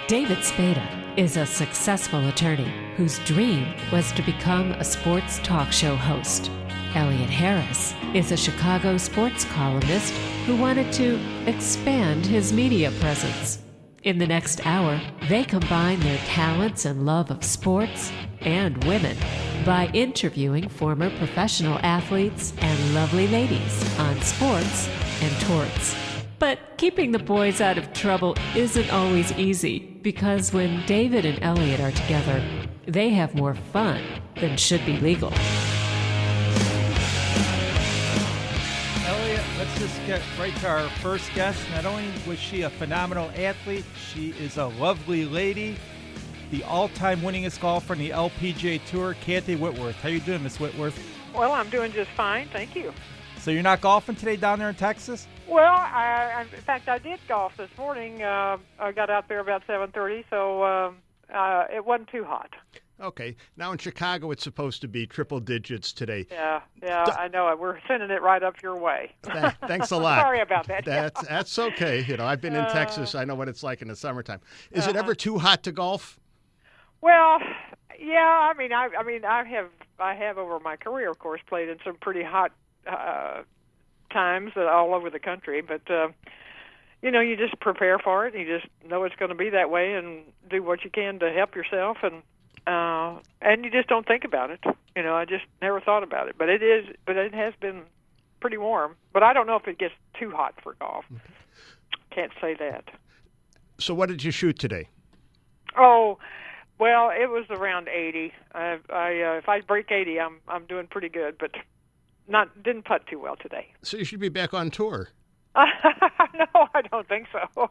David Spada is a successful attorney whose dream was to become a sports talk show host. Elliott Harris is a Chicago sports columnist who wanted to expand his media presence. In the next hour, they combine their talents and love of sports and women by interviewing former professional athletes and lovely ladies on sports and torts. But keeping the boys out of trouble isn't always easy, because when David and Elliott are together, they have more fun than should be legal. Elliott, let's just get right to our first guest. Not only was she a phenomenal athlete, she is a lovely lady. The all-time winningest golfer in the LPGA Tour, Kathy Whitworth. How you doing, Miss Whitworth? Well, I'm doing just fine, thank you. So you're not golfing today down there in Texas? Well, in fact, I did golf this morning. I got out there about 7:30, so it wasn't too hot. Okay. Now in Chicago, it's supposed to be triple digits today. Yeah, I know it. We're sending it right up your way. Thanks a lot. Sorry about that. That's okay. You know, I've been in Texas. I know what it's like in the summertime. Is it ever too hot to golf? Well, yeah. I mean, I have over my career, of course, played in some pretty hot times all over the country, but you just prepare for it. And you just know it's going to be that way, and do what you can to help yourself, and you just don't think about it. I just never thought about it, but it has been pretty warm. But I don't know if it gets too hot for golf. Can't say that. So what did you shoot today? Oh, well, it was around 80. If I break 80, I'm doing pretty good, but didn't putt too well today. So you should be back on tour. No, I don't think so.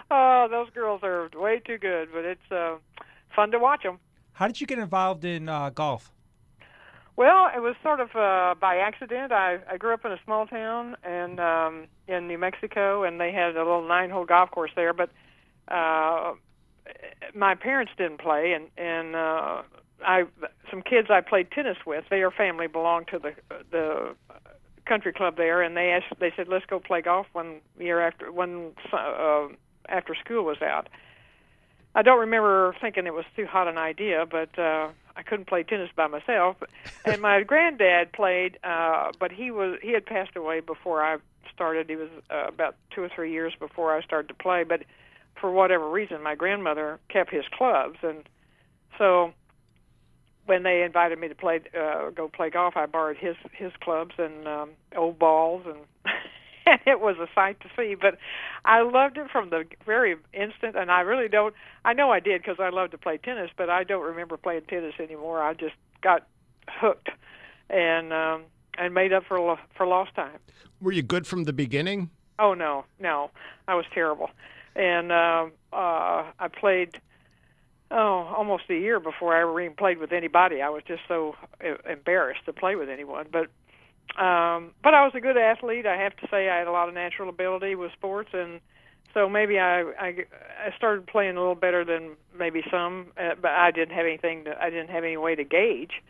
Oh, those girls are way too good, but it's fun to watch them. How did you get involved in golf? Well, it was sort of by accident. I grew up in a small town and in New Mexico, and they had a little 9-hole golf course there, but my parents didn't play, and some kids I played tennis with, their family belonged to the country club there, and they said, let's go play golf one year after school was out. I don't remember thinking it was too hot an idea, but I couldn't play tennis by myself. And my granddad played, but he had passed away before I started. He was about 2 or 3 years before I started to play, but for whatever reason, my grandmother kept his clubs, and so when they invited me to go play golf, I borrowed his clubs and old balls, and and it was a sight to see. But I loved it from the very instant, and I really don't. I know I did because I love to play tennis, but I don't remember playing tennis anymore. I just got hooked and made up for lost time. Were you good from the beginning? Oh no, I was terrible, and I played. Almost a year before I ever even played with anybody. I was just so embarrassed to play with anyone. But I was a good athlete. I have to say I had a lot of natural ability with sports, and so maybe I started playing a little better than maybe some. But I didn't have anything. I didn't have any way to gauge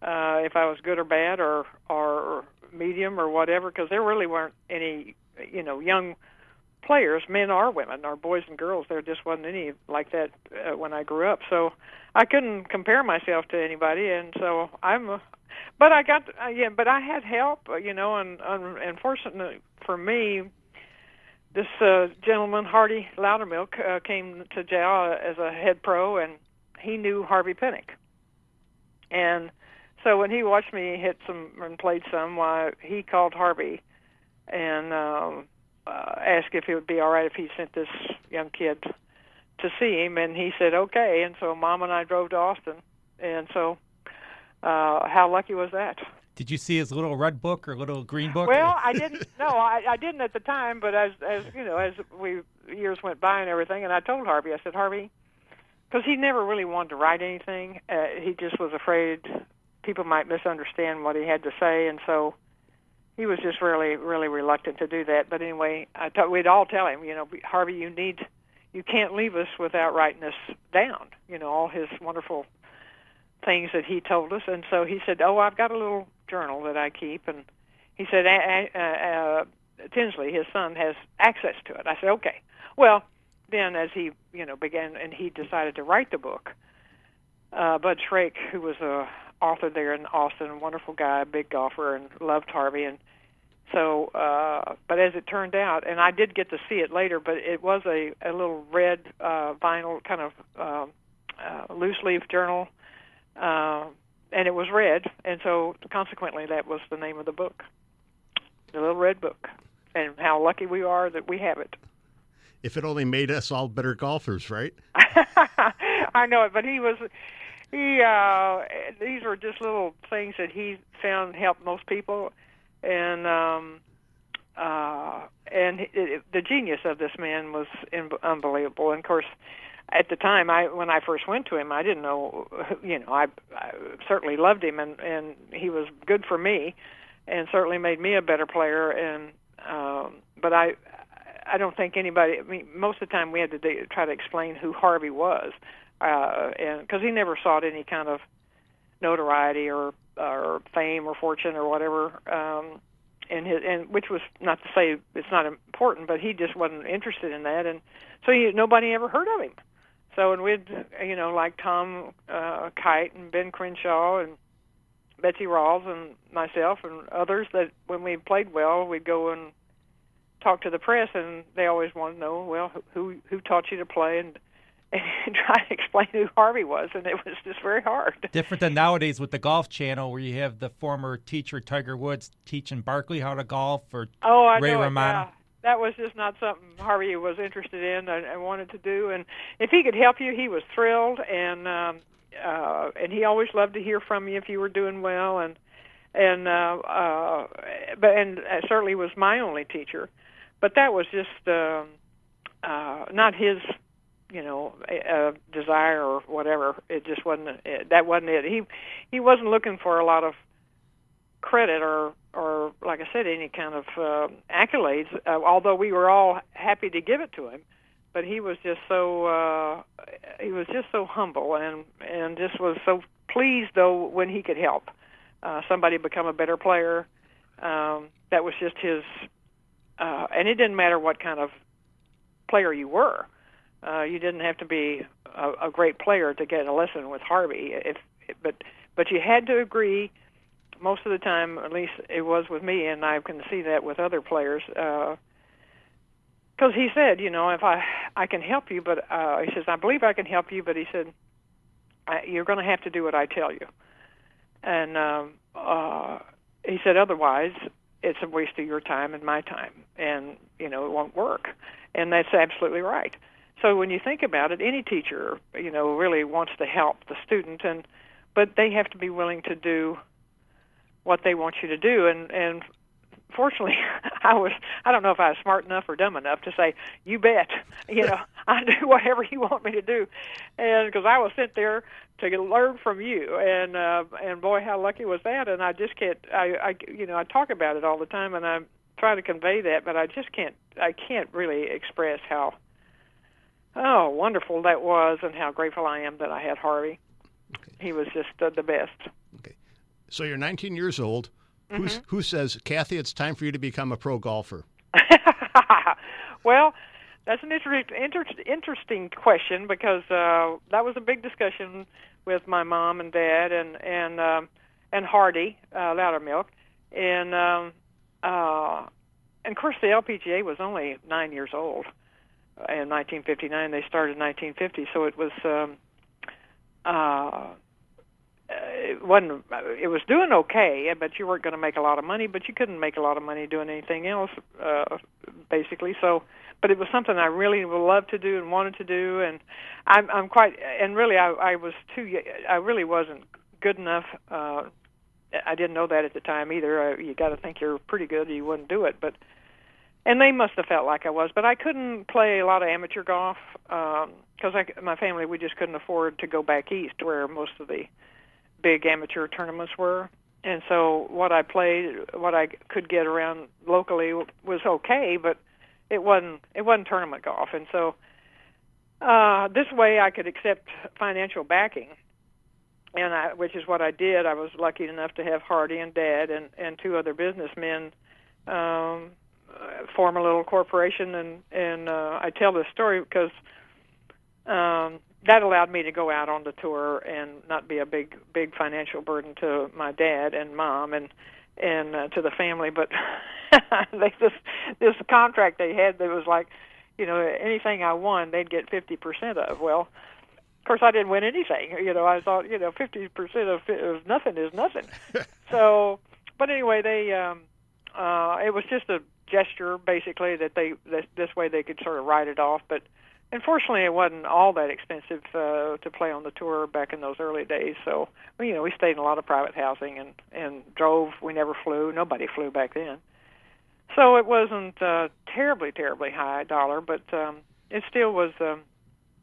if I was good or bad or medium or whatever, because there really weren't any young players, men or women, or boys and girls. There just wasn't any like that when I grew up. So I couldn't compare myself to anybody, and so but I had help, and unfortunately for me, this gentleman, Hardy Loudermilk, came to jail as a head pro, and he knew Harvey Pinnock. And so when he watched me hit some and played some, he called Harvey and asked if it would be all right if he sent this young kid to see him, and he said okay. And so Mom and I drove to Austin, and so how lucky was that? Did you see his little red book or little green book? Well, I didn't. No, I didn't at the time. But as years went by and everything, and I told Harvey, I said, Harvey, because he never really wanted to write anything. He just was afraid people might misunderstand what he had to say, and so he was just really, really reluctant to do that. But anyway, we'd all tell him, Harvey, you can't leave us without writing this down. All his wonderful things that he told us. And so he said, I've got a little journal that I keep. And he said, Tinsley, his son, has access to it. I said, okay. Well, then as he, began and he decided to write the book, Bud Shrake, who was a author there in Austin, a wonderful guy, a big golfer, and loved Harvey. And so, but as it turned out, and I did get to see it later, but it was a little red vinyl kind of loose leaf journal, and it was red, and so consequently that was the name of the book, The Little Red Book, and how lucky we are that we have it. If it only made us all better golfers, right? I know it, but these were just little things that he found helped most people, and the genius of this man was unbelievable. And of course, at the time, when I first went to him, I didn't know, I certainly loved him, and he was good for me, and certainly made me a better player. And but I don't think anybody. I mean, most of the time we had to try to explain who Harvey was, and because he never sought any kind of notoriety or fame or fortune or whatever. And which was not to say it's not important, but he just wasn't interested in that, and so nobody ever heard of him. So, and we'd, like Tom Kite and Ben Crenshaw and Betsy Rawls and myself and others, that when we played well, we'd go and talk to the press, and they always wanted to know, well, who taught you to play, and try to explain who Harvey was, and it was just very hard. Different than nowadays with the Golf Channel, where you have the former teacher Tiger Woods teaching Barkley how to golf, or Ray Romano. Yeah. That was just not something Harvey was interested in and wanted to do. And if he could help you, he was thrilled. And he always loved to hear from you if you were doing well. And certainly was my only teacher. But that was just not his, desire or whatever. It just wasn't. That wasn't it. He wasn't looking for a lot of credit or like I said, any kind of accolades, although we were all happy to give it to him. But he was just so humble and just was so pleased, though, when he could help somebody become a better player. That was just his, and it didn't matter what kind of player you were. You didn't have to be a great player to get a lesson with Harvey. But you had to agree. Most of the time, at least it was with me, and I can see that with other players. Because he said, if I can help you, but he says, I believe I can help you, but he said, you're going to have to do what I tell you. And he said, otherwise, it's a waste of your time and my time, and, it won't work. And that's absolutely right. So when you think about it, any teacher, really wants to help the student, but they have to be willing to do what they want you to do, and fortunately, I don't know if I was smart enough or dumb enough to say, you bet, I do whatever you want me to do, and because I was sent there to learn from you, and boy, how lucky was that. And I just can't, I talk about it all the time, and I try to convey that, but I can't really express how wonderful that was, and how grateful I am that I had Harvey. Okay. He was just the best. Okay. So you're 19 years old. Mm-hmm. Who says, Kathy, it's time for you to become a pro golfer? Well, that's an interesting question, because that was a big discussion with my mom and dad and Hardy Loudermilk, and of course the LPGA was only 9 years old in 1959. They started in 1950, so it was. It was doing okay, but you weren't going to make a lot of money, but you couldn't make a lot of money doing anything else, basically. So, but it was something I really loved to do and wanted to do, and I'm quite, and really I really wasn't good enough. I didn't know that at the time either. You got to think you're pretty good or you wouldn't do it, and they must have felt like I was, but I couldn't play a lot of amateur golf, because my family, we just couldn't afford to go back east where most of the big amateur tournaments were. And so what I played, what I could get around locally was okay, but it wasn't tournament golf. And so this way I could accept financial backing, and which is what I did. I was lucky enough to have Hardy and Dad and two other businessmen form a little corporation, and I tell this story because that allowed me to go out on the tour and not be a big financial burden to my dad and mom and to the family. But this contract they had that was like, anything I won, they'd get 50% of. Well, of course, I didn't win anything. I thought, 50% of nothing is nothing. So, but anyway, they it was just a gesture, basically, that this way they could sort of write it off. But unfortunately, it wasn't all that expensive to play on the tour back in those early days. So, we stayed in a lot of private housing and drove. We never flew. Nobody flew back then. So it wasn't terribly high dollar, but it still was.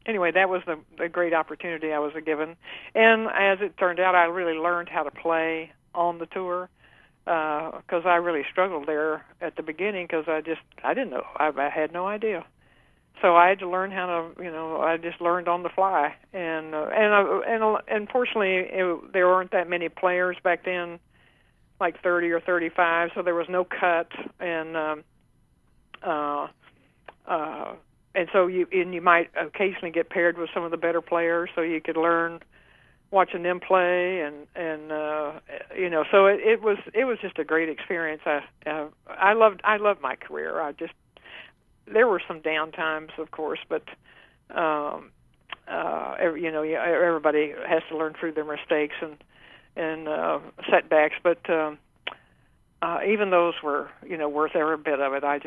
Anyway, that was the great opportunity I was given. And as it turned out, I really learned how to play on the tour because I really struggled there at the beginning because I didn't know. I had no idea. So I had to learn how to, I just learned on the fly. And fortunately, there weren't that many players back then, like 30 or 35, so there was no cut. And so you might occasionally get paired with some of the better players, so you could learn watching them play, and so it was just a great experience. I loved my career. There were some down times, of course, but everybody has to learn through their mistakes and setbacks, but even those were, worth every bit of it. I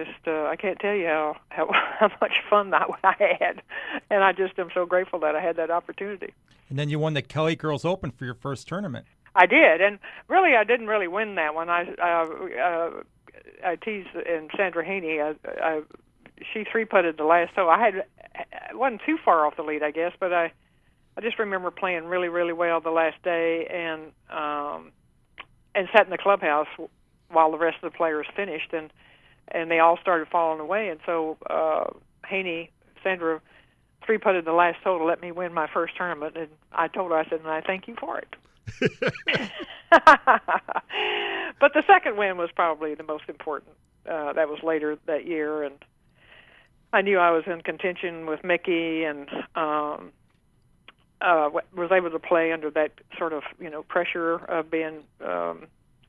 can't tell you how much fun I had, and I just am so grateful that I had that opportunity. And then you won the Kelly Girls Open for your first tournament. I did, and really, I didn't really win that one. I teased and Sandra Haney. She three-putted the last hole. I wasn't too far off the lead, I guess, but I just remember playing really, really well the last day, and sat in the clubhouse while the rest of the players finished, and they all started falling away. And so Sandra three-putted the last hole to let me win my first tournament, and I told her, I said, and I thank you for it. But the second win was probably the most important. That was later that year, and I knew I was in contention with Mickey, and was able to play under that sort of pressure of being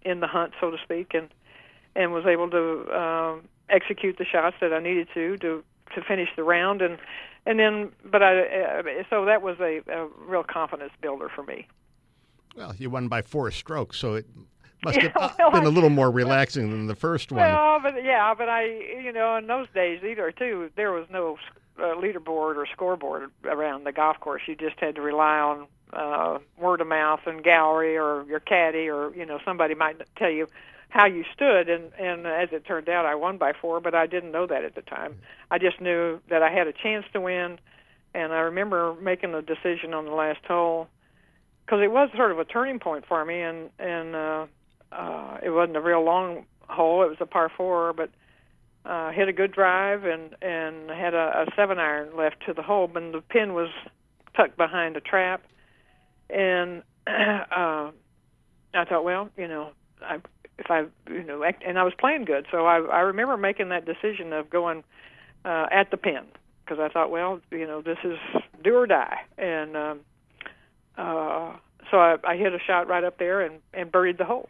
in the hunt, so to speak, and was able to execute the shots that I needed to finish the round, and then so that was a real confidence builder for me. Well, you won by 4 strokes, so it must have been a little more relaxing than the first one. Well, but I, in those days there was no leaderboard or scoreboard around the golf course. You just had to rely on word of mouth and gallery or your caddy, or somebody might tell you how you stood. And as it turned out, I won by 4, but I didn't know that at the time. I just knew that I had a chance to win, and I remember making a decision on the last hole because it was sort of a turning point for me, and it wasn't a real long hole. It was a par 4, but hit a good drive and had a 7-iron left to the hole, and the pin was tucked behind a trap. And I thought, well, and I was playing good, so I remember making that decision of going at the pin because I thought, well, this is do or die, and so I hit a shot right up there and birdied the hole.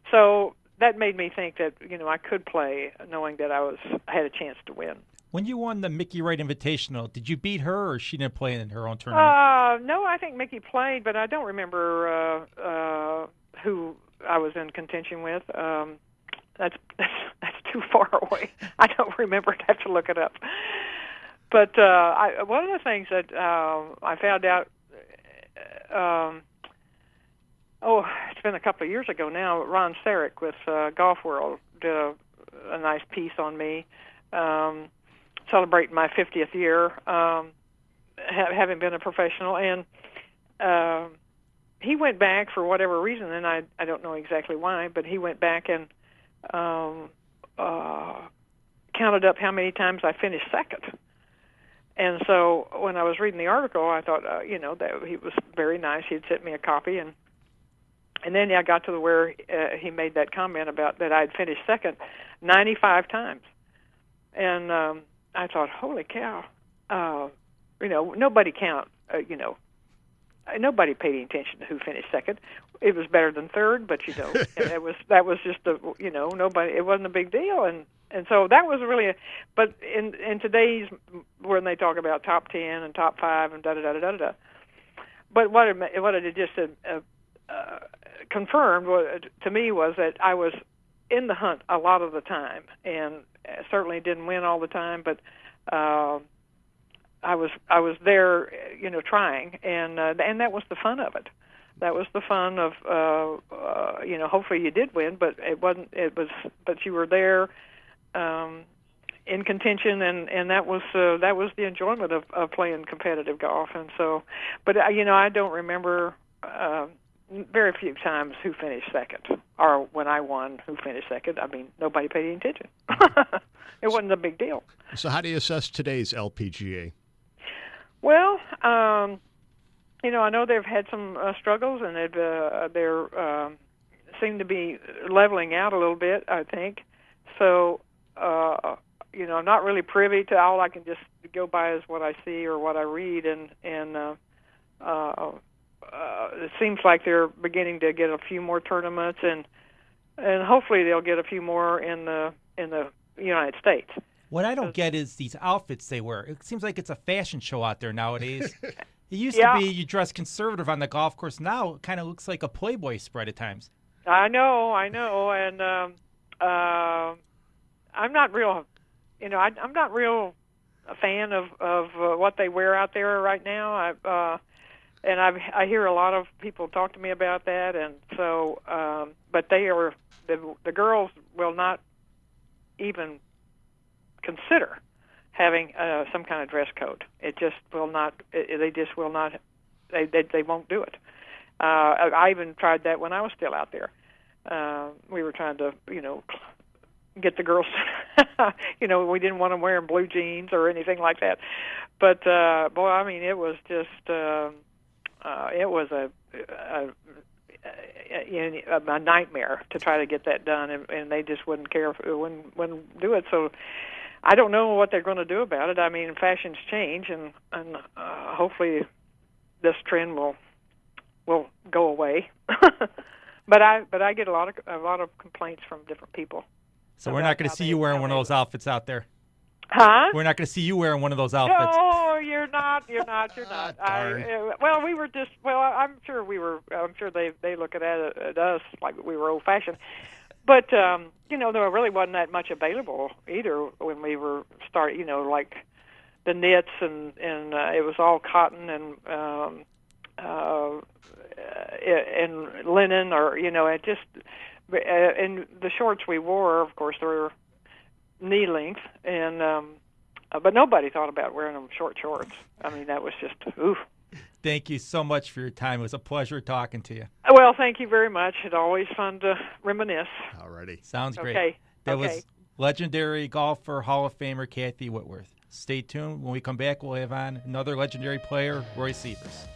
So that made me think that I could play, knowing that I had a chance to win. When you won the Mickey Wright Invitational, did you beat her, or she didn't play in her own tournament? No, I think Mickey played, but I don't remember who I was in contention with. That's too far away. I don't remember. I'd have to look it up. But one of the things that I found out, it's been a couple of years ago now, Ron Sarek with Golf World did a nice piece on me, celebrating my 50th year, having been a professional. And he went back for whatever reason, and I don't know exactly why, but he went back and counted up how many times I finished second. And so when I was reading the article, I thought, that he was very nice. He'd sent me a copy, and then I got to where he made that comment about that I'd finished second 95 times. And I thought, holy cow, nobody nobody paid any attention to who finished second. It was better than third, but that was just nobody. It wasn't a big deal, and so that was really. But in today's, when they talk about top 10 and top 5 and da da da da da da, but what it just confirmed to me was that I was in the hunt a lot of the time, and certainly didn't win all the time, but I was there, trying, and that was the fun of it. That was the fun of, hopefully you did win, but it wasn't. But you were there, in contention, and that was the enjoyment of playing competitive golf. And so, but I don't remember very few times who finished second, or when I won, who finished second. I mean, nobody paid any attention. It wasn't a big deal. So how do you assess today's LPGA? Well, I know they've had some struggles, and they're seem to be leveling out a little bit, I think. So, I'm not really privy to all. I can just go by as what I see or what I read, and it seems like they're beginning to get a few more tournaments, and hopefully they'll get a few more in the United States. What I don't get is these outfits they wear. It seems like it's a fashion show out there nowadays. It used to be you dress conservative on the golf course. Now it kind of looks like a Playboy spread at times. I know, and I'm not real. I'm not real a fan of what they wear out there right now. I hear a lot of people talk to me about that, and so, but the girls will not even consider having some kind of dress code. It just will not. They just will not. They won't do it. I even tried that when I was still out there. We were trying to, get the girls. We didn't want them wearing blue jeans or anything like that. But boy, I mean, it was just. It was a nightmare to try to get that done, and they just wouldn't care, wouldn't do it. So I don't know what they're going to do about it. I mean, fashions change, and hopefully this trend will go away. But I get a lot of complaints from different people. So we're not going to see you wearing one of those outfits out there. Huh? We're not going to see you wearing one of those outfits. No, you're not. We were just. Well, I'm sure we were. I'm sure they look at us like we were old fashioned. But there really wasn't that much available either when we were starting. Like the knits and it was all cotton and linen, or it just. And the shorts we wore, of course, they were knee length, and but nobody thought about wearing them short shorts. I mean, that was just oof. Thank you so much for your time. It was a pleasure talking to you. Well, thank you very much. It's always fun to reminisce. Alrighty. Sounds great. Okay. That was legendary golfer, Hall of Famer Kathy Whitworth. Stay tuned. When we come back, we'll have on another legendary player, Roy Sievers.